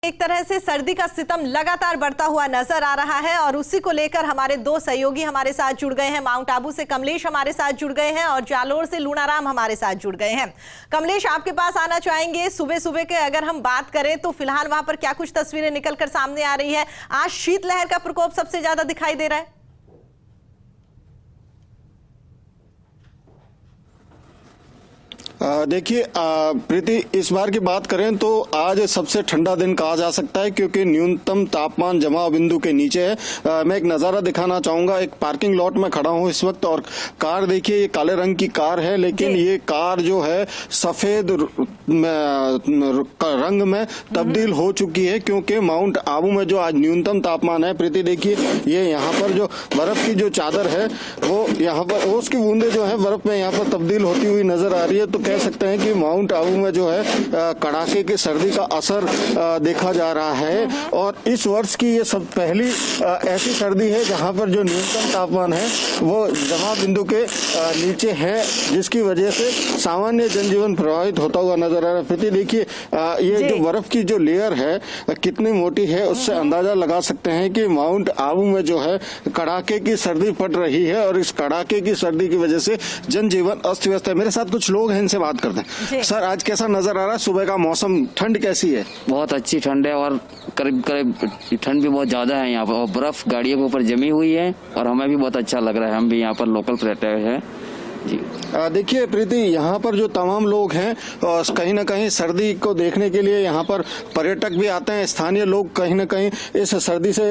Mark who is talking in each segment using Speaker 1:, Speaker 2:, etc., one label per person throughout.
Speaker 1: एक तरह से सर्दी का सितम लगातार बढ़ता हुआ नजर आ रहा है और उसी को लेकर हमारे दो सहयोगी हमारे साथ जुड़ गए हैं। माउंट आबू से कमलेश हमारे साथ जुड़ गए हैं और जालोर से लूणाराम हमारे साथ जुड़ गए हैं। कमलेश, आपके पास आना चाहेंगे। सुबह सुबह के अगर हम बात करें तो फिलहाल वहां पर क्या कुछ तस्वीरें निकलकर सामने आ रही है? आज शीतलहर का प्रकोप सबसे ज्यादा दिखाई दे रहा है।
Speaker 2: देखिए प्रीति, इस बार की बात करें तो आज सबसे ठंडा दिन कहा जा सकता है क्योंकि न्यूनतम तापमान जमाव बिंदु के नीचे है। मैं एक नज़ारा दिखाना चाहूंगा। एक पार्किंग लॉट में खड़ा हूं इस वक्त और कार देखिए, ये काले रंग की कार है, लेकिन ये कार जो है सफेद रंग में तब्दील हो चुकी है क्योंकि माउंट आबू में जो आज न्यूनतम तापमान है, प्रीति देखिए, ये यहाँ पर जो बर्फ की जो चादर है वो यहाँ पर ओस की बूंदे जो है बर्फ में यहाँ पर तब्दील होती हुई नजर आ रही है। तो कह सकते हैं कि माउंट आबू में जो है कड़ाके की सर्दी का असर देखा जा रहा है और इस वर्ष की ये सब पहली ऐसी सर्दी है जहां पर जो न्यूनतम तापमान है वो जमाव बिंदु के नीचे है, जिसकी वजह से सामान्य जनजीवन प्रभावित होता हुआ नजर आ रहा है। प्रति देखिए, ये जो बर्फ की जो लेयर है कितनी मोटी है, उससे अंदाजा लगा सकते हैं कि माउंट आबू में जो है कड़ाके की सर्दी पड़ रही है और इस कड़ाके की सर्दी की वजह से जनजीवन अस्त व्यस्त है। मेरे साथ कुछ लोग हैं, इनसे बात करते हैं। सर, आज कैसा नजर आ रहा है? सुबह का मौसम, ठंड कैसी है?
Speaker 3: बहुत अच्छी ठंड है और करीब करीब ठंड भी बहुत ज्यादा है यहाँ पर और बर्फ गाड़ियों के ऊपर जमी हुई है और हमें भी बहुत अच्छा लग रहा है। हम भी यहाँ पर लोकल पर्यटक हैं जी।
Speaker 2: देखिए प्रीति, यहाँ पर जो तमाम लोग हैं कहीं ना कहीं सर्दी को देखने के लिए यहाँ पर पर्यटक भी आते हैं। स्थानीय लोग कहीं ना कहीं इस सर्दी से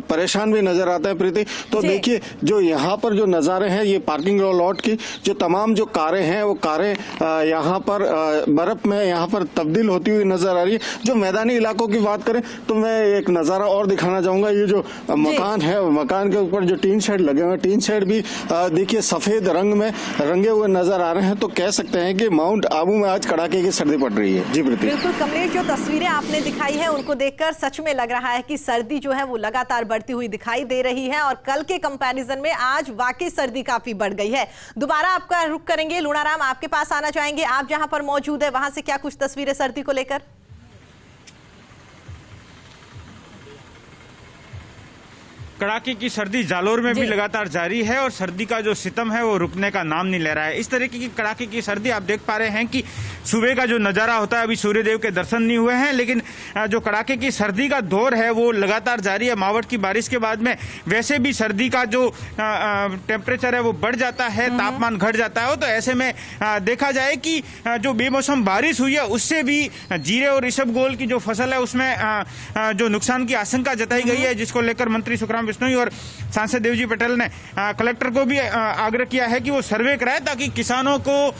Speaker 2: परेशान भी नजर आते हैं। प्रीति, तो देखिए जो यहाँ पर जो नज़ारे हैं, ये पार्किंग लॉट की जो तमाम जो कारें हैं वो कारें यहाँ पर बर्फ में यहाँ पर तब्दील होती हुई नजर आ रही है। जो मैदानी इलाकों की बात करें तो मैं एक नज़ारा और दिखाना चाहूंगा। ये जो मकान है, मकान के ऊपर जो टीन शेड लगे हुए हैं, टीन शेड भी देखिए सफेद रंग में रंगे हुए नजर आ रहे हैं। तो कह सकते हैं कि माउंट आबू में आज कड़ाके की सर्दी पड़ रही है। जी प्रीति।
Speaker 1: बिल्कुल कमलेश, जो तस्वीरें आपने दिखाई है उनको देखकर सच में लग रहा है कि सर्दी जो है वो लगातार बढ़ती हुई दिखाई दे रही है और कल के कंपैरिजन में आज वाकई सर्दी काफी बढ़ गई है। दोबारा आपका रुख करेंगे। लूणाराम, आपके पास आना चाहेंगे। आप जहां पर मौजूद है वहां से क्या कुछ तस्वीरें सर्दी को लेकर?
Speaker 4: कड़ाके की सर्दी जालोर में भी लगातार जारी है और सर्दी का जो सितम है वो रुकने का नाम नहीं ले रहा है। इस तरीके की कड़ाके की सर्दी आप देख पा रहे हैं कि सुबह का जो नज़ारा होता है, अभी सूर्यदेव के दर्शन नहीं हुए हैं, लेकिन जो कड़ाके की सर्दी का दौर है वो लगातार जारी है। मावठ की बारिश के बाद में वैसे भी सर्दी का जो टेम्परेचर है वो बढ़ जाता है, तापमान घट जाता है। तो ऐसे में देखा जाए कि जो बेमौसम बारिश हुई है उससे भी जीरे और ऋषभगोल की जो फसल है उसमें जो नुकसान की आशंका जताई गई है, जिसको लेकर मंत्री सुखराम बिश्नोई और सांसद देवजी पटेल ने कलेक्टर को भी आग्रह किया है कि वो सर्वे कराए ताकि किसानों को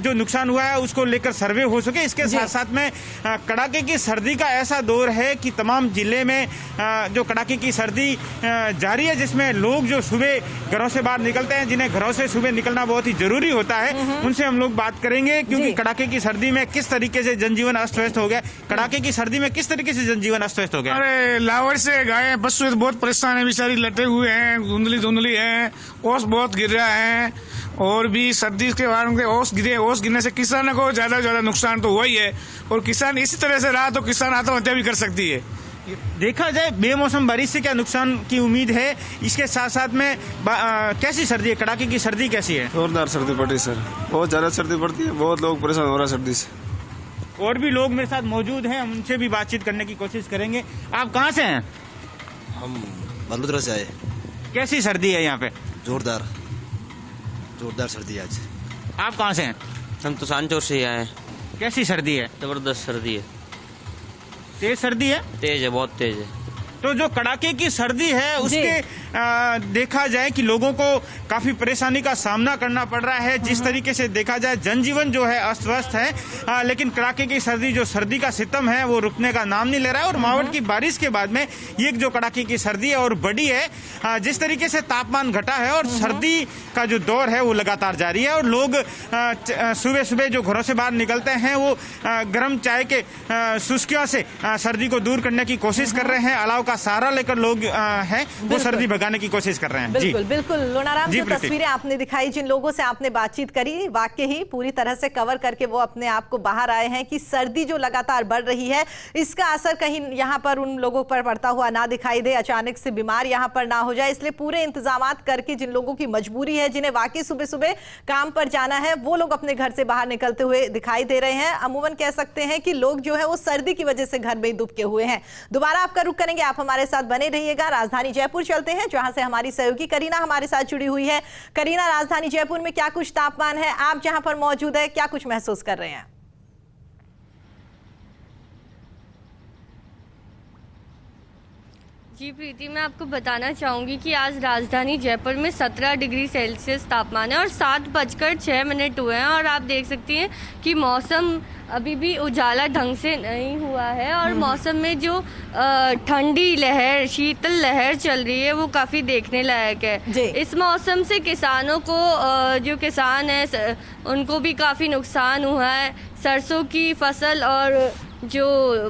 Speaker 4: जो नुकसान हुआ है उसको लेकर सर्वे हो सके। इसके साथ साथ में कड़ाके की सर्दी का ऐसा दौर है कि तमाम जिले में जो कड़ाके की सर्दी जारी है, जिसमें लोग जो सुबह घरों से बाहर निकलते हैं, जिन्हें घरों से सुबह निकलना बहुत ही जरूरी होता है, उनसे हम लोग बात करेंगे क्योंकि कड़ाके की सर्दी में किस तरीके से जनजीवन अस्त व्यस्त हो गया। कड़ाके की सर्दी में किस तरीके से जनजीवन अस्त व्यस्त हो गया?
Speaker 5: अरे लाहौर से गाय बस बहुत परेशान है, बेचारी लटे हुए हैं, धुंधली धुंधली है, ओस बहुत गिर रहा है और भी सर्दी के बारे में ओस गिरने से किसानों को ज्यादा नुकसान तो हुआ ही है और किसान इसी तरह से रहा तो किसान आत्महत्या भी कर सकती है।
Speaker 4: देखा जाए बेमौसम बारिश से क्या नुकसान की उम्मीद है? इसके साथ साथ में कैसी सर्दी है? कड़ाके की सर्दी कैसी है?
Speaker 6: जोरदार सर्दी पड़ी सर, बहुत ज्यादा सर्दी पड़ती है, बहुत लोग परेशान हो रहा है सर्दी से।
Speaker 4: और भी लोग मेरे साथ मौजूद हैं, हम उनसे भी बातचीत करने की कोशिश करेंगे। आप कहाँ से हैं?
Speaker 7: हम बलुद्रा से आए।
Speaker 4: कैसी सर्दी है यहाँ पे?
Speaker 7: जोरदार सर्दी आज।
Speaker 4: आप कहाँ से हैं?
Speaker 8: हम तो सांचौर से आए।
Speaker 4: कैसी सर्दी है?
Speaker 8: जबरदस्त सर्दी है।
Speaker 4: तेज सर्दी है?
Speaker 8: तेज है, बहुत तेज है।
Speaker 4: तो जो कड़ाके की सर्दी है उसके देखा जाए कि लोगों को काफी परेशानी का सामना करना पड़ रहा है। जिस तरीके से देखा जाए जनजीवन जो है अस्त व्यस्त है, लेकिन कड़ाके की सर्दी, जो सर्दी का सितम है वो रुकने का नाम नहीं ले रहा है और मावठ की बारिश के बाद में ये जो कड़ाके की सर्दी है और बड़ी है। जिस तरीके से तापमान घटा है और सर्दी का जो दौर है वो लगातार जारी है और लोग सुबह सुबह जो घरों से बाहर निकलते हैं वो गर्म चाय के सुस्कियों से सर्दी को दूर करने की कोशिश कर रहे हैं। अलाव का सहारा लेकर लोग हैं वो सर्दी भगाने की कोशिश कर रहे हैं।
Speaker 1: बिल्कुल बिल्कुल लुनाराम,
Speaker 4: जी,
Speaker 1: जो
Speaker 4: प्रीति।
Speaker 1: तस्वीरें आपने दिखाई, जिन लोगों से आपने बातचीत करी, वाकई ही पूरी तरह से कवर करके वो अपने आप को बाहर आए हैं कि सर्दी जो लगातार बढ़ रही है इसका असर कहीं यहाँ पर उन लोगों पर पड़ता हुआ ना दिखाई दे, अचानक से बीमार यहाँ पर ना हो जाए, इसलिए पूरे इंतजामात करके जिन लोगों की मजबूरी है, जिन्हें वाकई सुबह सुबह काम पर जाना है, वो लोग अपने घर से बाहर निकलते हुए दिखाई दे रहे हैं। अमूमन कह सकते हैं कि लोग जो है वो सर्दी की वजह से घर में ही दुबके हुए हैं। दोबारा आपका रुख करेंगे, आप हमारे साथ बने रहिएगा। राजधानी जयपुर चलते हैं जहां से हमारी सहयोगी करीना हमारे साथ जुड़ी हुई है। करीना, राजधानी जयपुर में क्या कुछ तापमान है, आप जहां पर मौजूद है क्या कुछ महसूस कर रहे हैं?
Speaker 9: जी प्रीति, मैं आपको बताना चाहूँगी कि आज राजधानी जयपुर में 17 डिग्री सेल्सियस तापमान है और 7:06 हुए हैं और आप देख सकती हैं कि मौसम अभी भी उजाला ढंग से नहीं हुआ है और मौसम में जो ठंडी लहर, शीतल लहर चल रही है वो काफ़ी देखने लायक है। इस मौसम से किसानों को, जो किसान है उनको भी काफ़ी नुकसान हुआ है। सरसों की फसल और जो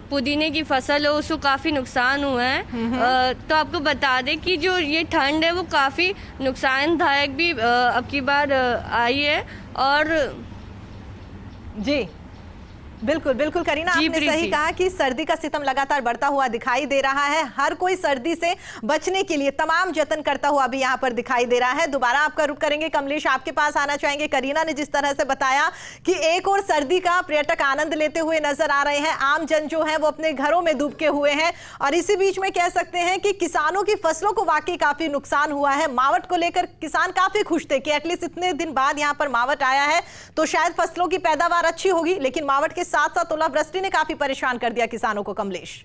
Speaker 9: पुदीने की फसल है उसको काफ़ी नुकसान हुआ है। तो आपको बता दें कि जो ये ठंड है वो काफ़ी नुकसानदायक भी अब की बार आई है। और
Speaker 1: जी बिल्कुल बिल्कुल करीना, आपने सही कहा कि सर्दी का सितम लगातार बढ़ता हुआ दिखाई दे रहा है। हर कोई सर्दी से बचने के लिए तमाम जतन करता हुआ भी यहाँ पर दिखाई दे रहा है। दोबारा आपका रुख करेंगे, कमलेश आपके पास आना चाहेंगे। करीना ने जिस तरह से बताया कि एक और सर्दी का पर्यटक आनंद लेते हुए नजर आ रहे हैं, आम जन जो है वो अपने घरों में डूबके हुए हैं और इसी बीच में कह सकते हैं कि किसानों की फसलों को वाकई काफी नुकसान हुआ है। मावट को लेकर किसान काफी खुश थे कि एटलीस्ट इतने दिन बाद यहाँ पर मावट आया है तो शायद फसलों की पैदावार अच्छी होगी, लेकिन मावट के साथ साथ ओलावृष्टि ने काफी परेशान कर दिया किसानों को। कमलेश,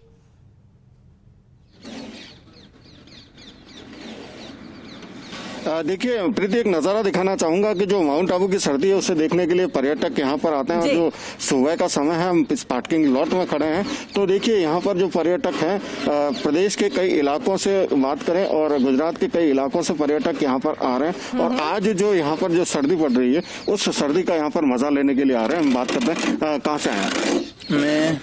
Speaker 2: देखिए प्रीति, एक नज़ारा दिखाना चाहूंगा कि जो माउंट आबू की सर्दी है उसे देखने के लिए पर्यटक यहाँ पर आते हैं और जो सुबह का समय है, हम इस पार्किंग लॉट में खड़े हैं तो देखिए यहाँ पर जो पर्यटक हैं प्रदेश के कई इलाकों से बात करें और गुजरात के कई इलाकों से पर्यटक यहाँ पर आ रहे हैं और आज जो यहाँ पर जो सर्दी पड़ रही है उस सर्दी का यहाँ पर मजा लेने के लिए आ रहे हैं। हम बात करते हैं, कहाँ से आए हैं?
Speaker 10: मैं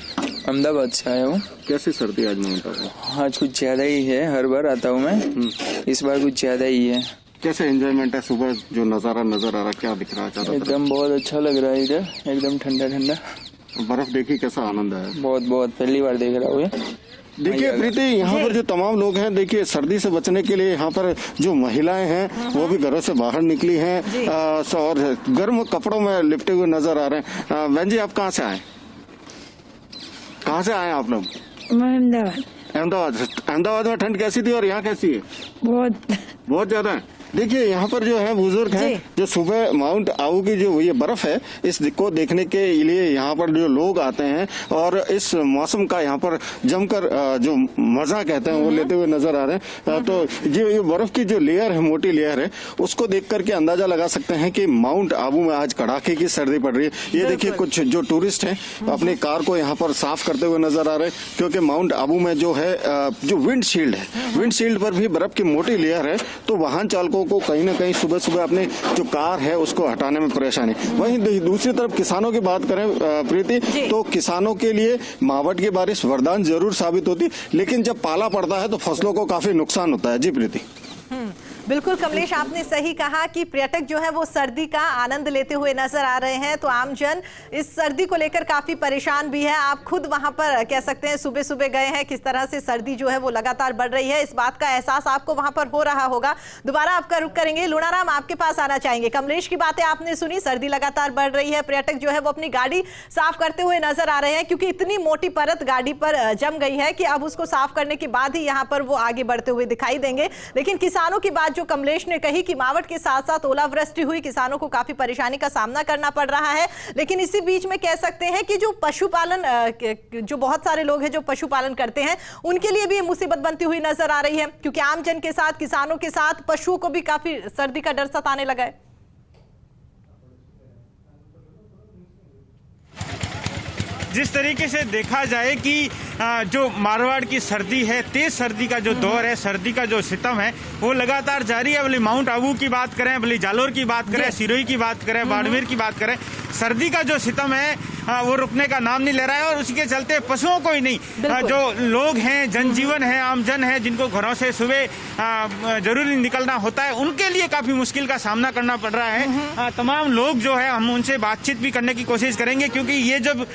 Speaker 10: अहमदाबाद से आया हूँ।
Speaker 2: कैसी सर्दी आज माउंट आबू?
Speaker 10: आज कुछ ज्यादा ही है, हर बार आता हूँ मैं, इस बार कुछ ज्यादा ही है।
Speaker 2: कैसे एंजॉयमेंट है? सुबह जो नजारा नजर आ रहा, क्या दिख रहा है?
Speaker 10: एकदम बहुत अच्छा लग रहा है, इधर एकदम ठंडा ठंडा।
Speaker 2: बर्फ देखी, कैसा आनंद है?
Speaker 10: बहुत बहुत पहली बार देख रहा हूँ ये।
Speaker 2: देखिए प्रीति, यहाँ पर जो तमाम लोग हैं, देखिए सर्दी से बचने के लिए यहाँ पर जो महिलाएं हैं वो भी घरों से बाहर निकली हैं और गर्म कपड़ों में लिपटे हुए नजर आ रहे हैं। बहन जी, आप कहाँ से आए? कहाँ से आए आप लोग? अहमदाबाद में ठंड कैसी थी और यहाँ कैसी है? बहुत ज्यादा है। देखिए यहाँ पर जो है बुजुर्ग हैं जो सुबह माउंट आबू की जो ये बर्फ है इस को देखने के लिए यहाँ पर जो लोग आते हैं और इस मौसम का यहाँ पर जमकर जो मजा कहते हैं वो लेते हुए नजर आ रहे हैं। तो ये बर्फ की जो लेयर है, मोटी लेयर है, उसको देख करके अंदाजा लगा सकते हैं कि माउंट आबू में आज कड़ाके की सर्दी पड़ रही है। ये देखिए कुछ जो टूरिस्ट हैं अपनी कार को यहाँ पर साफ करते हुए नजर आ रहे हैं क्योंकि माउंट आबू में जो है जो विंडशील्ड है, विंडशील्ड पर भी बर्फ की मोटी लेयर है तो वाहन चालकों को कहीं ना कहीं सुबह सुबह अपने जो कार है उसको हटाने में परेशानी। वहीं दूसरी तरफ किसानों की बात करें प्रीति, तो किसानों के लिए मावट की बारिश वरदान जरूर साबित होती, लेकिन जब पाला पड़ता है तो फसलों को काफी नुकसान होता है। जी प्रीति।
Speaker 1: बिल्कुल कमलेश, आपने सही कहा कि पर्यटक जो है वो सर्दी का आनंद लेते हुए नजर आ रहे हैं तो आमजन इस सर्दी को लेकर काफी परेशान भी है। आप खुद वहां पर कह सकते हैं सुबह सुबह गए हैं, किस तरह से सर्दी जो है वो लगातार बढ़ रही है, इस बात का एहसास आपको वहां पर हो रहा होगा। दोबारा आपका रुख करेंगे, लुनाराम आपके पास आना चाहेंगे। कमलेश की बातें आपने सुनी, सर्दी लगातार बढ़ रही है, पर्यटक जो है वो अपनी गाड़ी साफ करते हुए नजर आ रहे हैं क्योंकि इतनी मोटी परत गाड़ी पर जम गई है कि अब उसको साफ करने के बाद ही यहाँ पर वो आगे बढ़ते हुए दिखाई देंगे। लेकिन किसानों की बात जो कमलेश ने कही कि मावट के साथ साथ ओलावृष्टि हुई, किसानों को काफी परेशानी का सामना करना पड़ रहा है। लेकिन इसी बीच में कह सकते हैं कि जो पशुपालन, जो बहुत सारे लोग हैं जो पशुपालन करते हैं, उनके लिए भी ये मुसीबत बनती हुई नजर आ रही है क्योंकि आम जन के साथ, किसानों के साथ पशुओं को भी काफी सर्दी का डर सताने लगा है।
Speaker 4: जिस तरीके से देखा जाए कि जो मारवाड़ की सर्दी है, तेज सर्दी का जो दौर है, सर्दी का जो सितम है वो लगातार जारी है। भले माउंट आबू की बात करें, भले जालोर की बात करें, सिरोही की बात करें, बाड़मेर की बात करें, सर्दी का जो सितम है वो रुकने का नाम नहीं ले रहा है। और उसके चलते पशुओं को ही नहीं, जो लोग हैं, जनजीवन है, आमजन है, जिनको घरों से सुबह जरूरी निकलना होता है, उनके लिए काफी मुश्किल का सामना करना पड़ रहा है। तमाम लोग जो है, हम उनसे बातचीत भी करने की कोशिश करेंगे, क्योंकि ये जब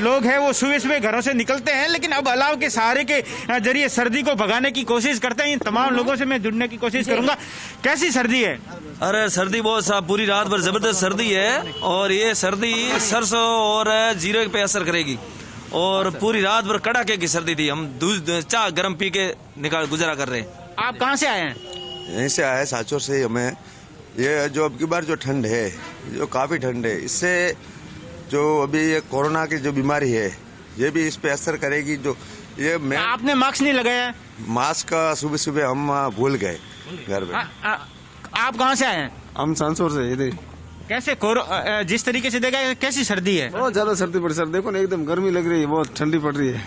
Speaker 4: लोग हैं वो सुबह सुबह घरों से निकलते हैं, लेकिन अब अलाव के सहारे के जरिए सर्दी को भगाने की कोशिश करते हैं। इन तमाम लोगों से मैं जुड़ने की कोशिश करूंगा। कैसी सर्दी है?
Speaker 11: अरे सर्दी बहुत साहब, पूरी रात भर जबरदस्त सर्दी है, और ये सर्दी सरसों और जीरे पे असर करेगी, और पूरी रात भर कड़ाके की सर्दी थी। हम दूध चाह गर्म पी के गुजारा कर रहे हैं।
Speaker 4: आप कहाँ से आए हैं?
Speaker 6: यहीं से आए, साचोर से। हमें ये जो अब की बार जो ठंड है, जो काफी ठंड है, इससे जो अभी ये कोरोना की जो बीमारी है ये भी इस पे असर करेगी। जो ये
Speaker 4: आपने मास्क नहीं लगाया?
Speaker 6: मास्क सुबह सुबह हम भूल गए घर में।
Speaker 4: आप कहाँ से आए हैं?
Speaker 6: हम सांसौर से इधर।
Speaker 4: कैसे जिस तरीके से देखा, कैसी सर्दी है?
Speaker 6: बहुत ज्यादा सर्दी पड़, सर देखो ना, एकदम गर्मी लग रही है, बहुत ठंडी पड़ रही है।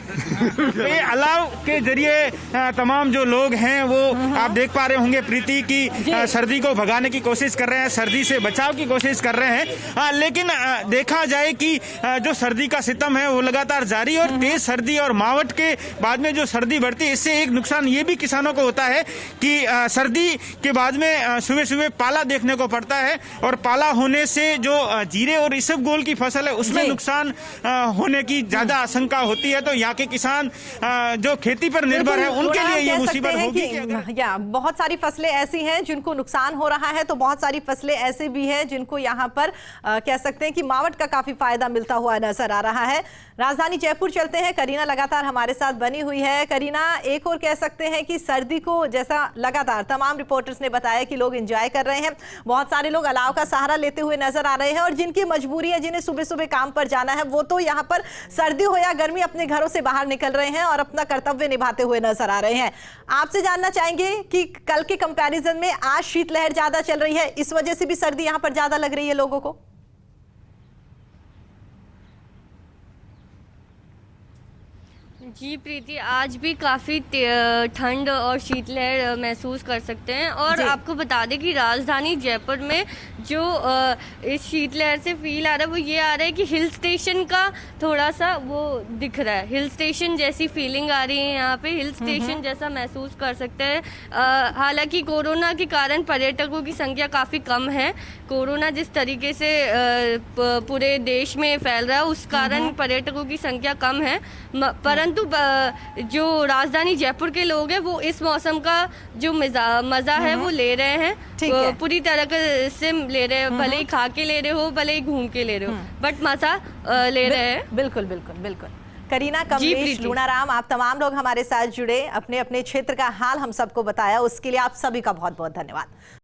Speaker 4: ये अलाव के जरिए तमाम जो लोग हैं वो आप देख पा रहे होंगे प्रीति की सर्दी को भगाने की कोशिश कर रहे हैं, सर्दी से बचाव की कोशिश कर रहे हैं। लेकिन देखा जाए कि जो सर्दी का सितम है वो लगातार जारी, और तेज सर्दी और मावट के बाद में जो सर्दी बढ़ती है, इससे एक नुकसान ये भी किसानों को होता है कि सर्दी के बाद में सुबह सुबह पाला देखने को पड़ता है, और पाला होने से जो जीरे और इसबगोल की फसल है उसमें नुकसान होने की ज्यादा आशंका होती है। तो यहाँ के किसान जो खेती पर निर्भर है उनके लिए ये मुसीबत होगी।
Speaker 1: या बहुत सारी फसलें ऐसी हैं जिनको नुकसान हो रहा है, तो बहुत सारी फसलें ऐसे भी हैं जिनको यहाँ पर कह सकते हैं कि मावट का काफी फायदा मिलता हुआ नजर आ रहा है। राजधानी जयपुर चलते हैं, करीना लगातार हमारे साथ बनी हुई है। करीना, एक और कह सकते हैं कि सर्दी को जैसा लगातार तमाम रिपोर्टर्स ने बताया कि लोग एंजॉय कर रहे हैं, बहुत सारे लोग अलाव का सहारा लेते हुए नजर आ रहे हैं, और जिनकी मजबूरी है, जिन्हें सुबह सुबह काम पर जाना है, वो तो यहाँ पर सर्दी हो या गर्मी अपने घरों से बाहर निकल रहे हैं और अपना कर्तव्य निभाते हुए नजर आ रहे हैं। आपसे जानना चाहेंगे कि कल के कंपैरिजन में आज शीतलहर ज्यादा चल रही है, इस वजह से भी सर्दी यहाँ पर ज्यादा लग रही है लोगों को?
Speaker 9: जी प्रीति, आज भी काफ़ी ठंड और शीतलहर महसूस कर सकते हैं। और आपको बता दें कि राजधानी जयपुर में जो इस शीतलहर से फील आ रहा है वो ये आ रहा है कि हिल स्टेशन का थोड़ा सा वो दिख रहा है, हिल स्टेशन जैसी फीलिंग आ रही है यहाँ पे, हिल स्टेशन जैसा महसूस कर सकते हैं। हालांकि कोरोना के कारण पर्यटकों की संख्या काफ़ी कम है। कोरोना जिस तरीके से पूरे देश में फैल रहा है उस कारण पर्यटकों की संख्या कम है, परंतु जो राजधानी जयपुर के लोग हैं वो इस मौसम का जो मजा है वो ले रहे हैं, पूरी तरह से ले रहे हैं। भले ही खा के ले रहे हो, भले ही घूम के ले रहे हो, बट मजा ले रहे हैं।
Speaker 1: बिल्कुल बिल्कुल बिल्कुल। करीना, कमलेश, लूणाराम, आप तमाम लोग हमारे साथ जुड़े, अपने अपने क्षेत्र का हाल हम सबको बताया, उसके लिए आप सभी का बहुत बहुत धन्यवाद।